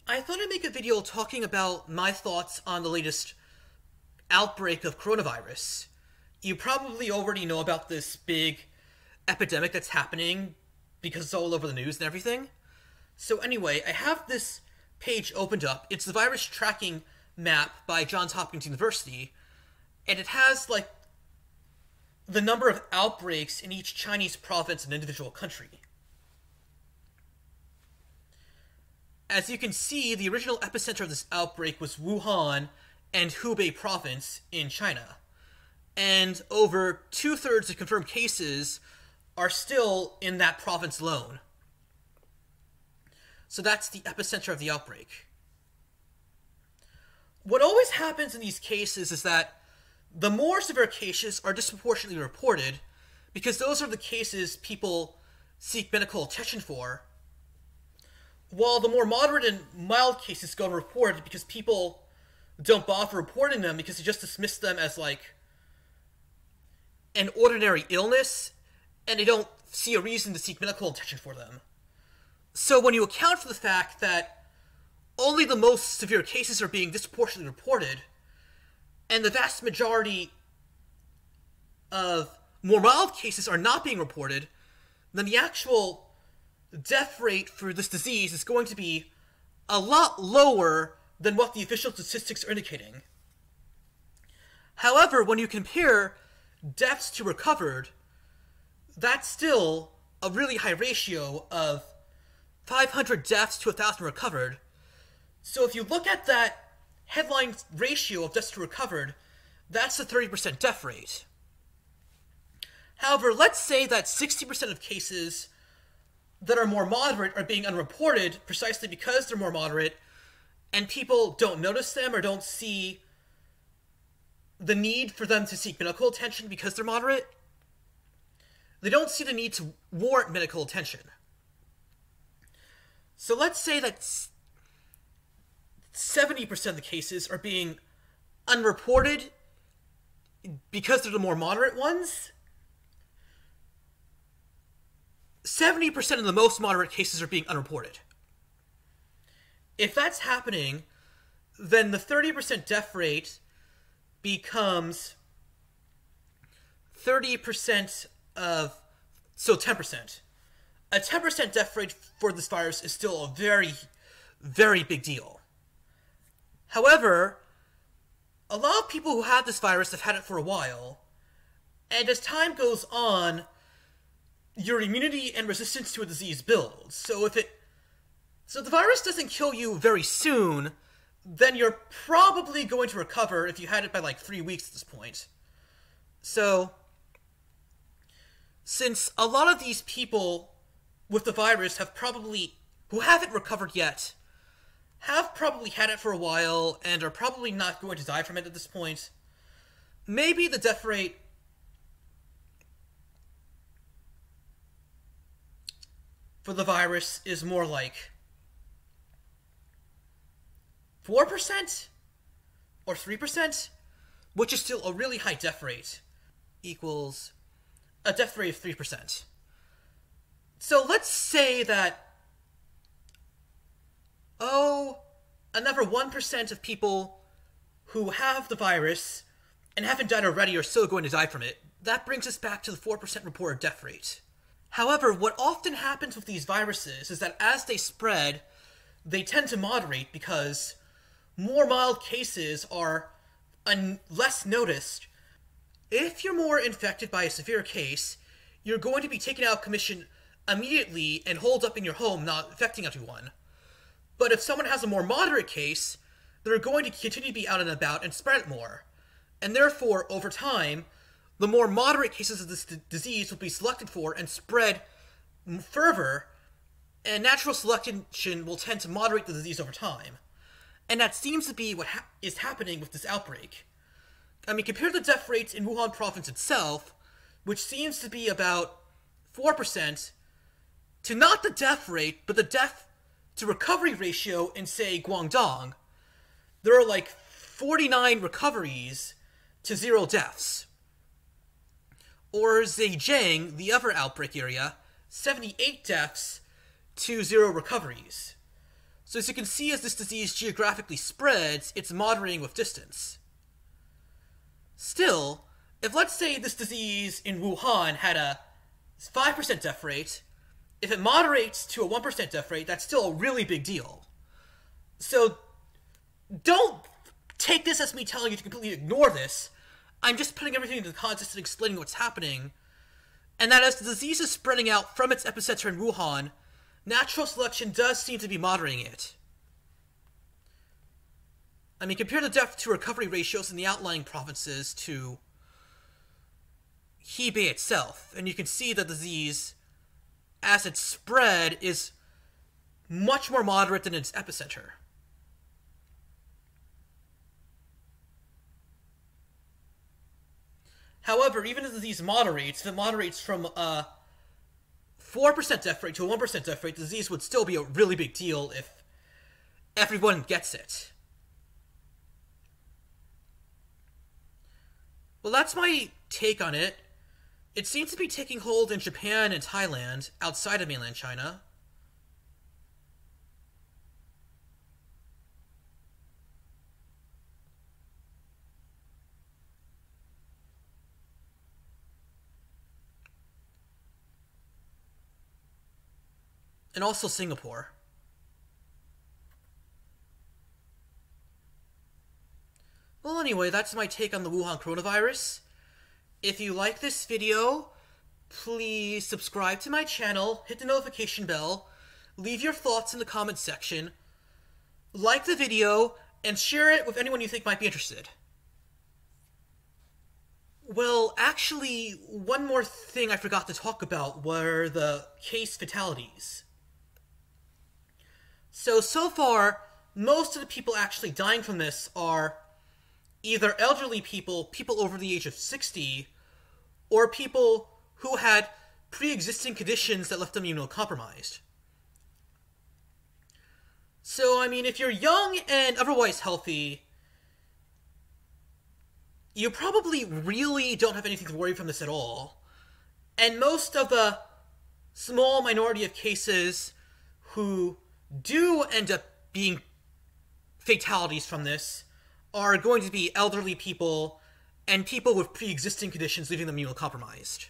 I thought I'd make a video talking about my thoughts on the latest outbreak of coronavirus. You probably already know about this big epidemic that's happening because it's all over the news and everything. So anyway, I have this page opened up. It's the virus tracking map by Johns Hopkins University, and it has like the number of outbreaks in each Chinese province and individual country. As you can see, the original epicenter of this outbreak was Wuhan and Hubei province in China. And over 2/3 of confirmed cases are still in that province alone. So that's the epicenter of the outbreak. What always happens in these cases is that the more severe cases are disproportionately reported because those are the cases people seek medical attention for, while the more moderate and mild cases go unreported because people don't bother reporting them because they just dismiss them as like an ordinary illness and they don't see a reason to seek medical attention for them. So when you account for the fact that only the most severe cases are being disproportionately reported and the vast majority of more mild cases are not being reported, then the actual death rate for this disease is going to be a lot lower than what the official statistics are indicating. However, when you compare deaths to recovered, that's still a really high ratio of 500 deaths to 1,000 recovered. So if you look at that headline ratio of deaths to recovered, that's a 30% death rate. However, let's say that 60% of cases that are more moderate are being unreported precisely because they're more moderate and people don't notice them or don't see the need for them to seek medical attention because they're moderate. They don't see the need to warrant medical attention. So let's say that 70% of the cases are being unreported because they're the more moderate ones. 70% of the most moderate cases are being unreported. If that's happening, then the 30% death rate becomes 30% of, so 10%. A 10% death rate for this virus is still a very, very big deal. However, a lot of people who have this virus have had it for a while, and as time goes on, your immunity and resistance to a disease builds. So if the virus doesn't kill you very soon, then you're probably going to recover if you had it by like 3 weeks at this point. So, since a lot of these people with the virus who haven't recovered yet, have probably had it for a while and are probably not going to die from it at this point, maybe the death rate for the virus is more like 4% or 3%, which is still a really high death rate, equals a death rate of 3%. So let's say that, another 1% of people who have the virus and haven't died already are still going to die from it. That brings us back to the 4% reported death rate. However, what often happens with these viruses is that as they spread, they tend to moderate because more mild cases are less noticed. If you're more infected by a severe case, you're going to be taken out of commission immediately and holed up in your home, not infecting everyone. But if someone has a more moderate case, they're going to continue to be out and about and spread it more. And therefore, over time, the more moderate cases of this disease will be selected for and spread further, and natural selection will tend to moderate the disease over time. And that seems to be what is happening with this outbreak. I mean, compare the death rates in Wuhan province itself, which seems to be about 4%, to not the death rate, but the death to recovery ratio in, say, Guangdong. There are like 49 recoveries to 0 deaths. Or Zhejiang, the other outbreak area, 78 deaths to 0 recoveries. So as you can see, as this disease geographically spreads, it's moderating with distance. Still, if let's say this disease in Wuhan had a 5% death rate, if it moderates to a 1% death rate, that's still a really big deal. So don't take this as me telling you to completely ignore this. I'm just putting everything into context and explaining what's happening. And that as the disease is spreading out from its epicenter in Wuhan, natural selection does seem to be moderating it. I mean, compare the death to recovery ratios in the outlying provinces to Hebei itself, and you can see the disease, as it's spread, is much more moderate than its epicenter. However, even if the disease moderates, if it moderates from a 4% death rate to a 1% death rate, the disease would still be a really big deal if everyone gets it. Well, that's my take on it. It seems to be taking hold in Japan and Thailand, outside of mainland China. And also Singapore. Well, anyway, that's my take on the Wuhan coronavirus. If you like this video, please subscribe to my channel, hit the notification bell, leave your thoughts in the comments section, like the video, and share it with anyone you think might be interested. Well, actually, one more thing I forgot to talk about were the case fatalities. So far, most of the people actually dying from this are either elderly people, people over the age of 60, or people who had pre-existing conditions that left them immunocompromised. So, I mean, if you're young and otherwise healthy, you probably really don't have anything to worry from this at all. And most of the small minority of cases who do end up being fatalities from this are going to be elderly people and people with pre-existing conditions leaving them immunocompromised.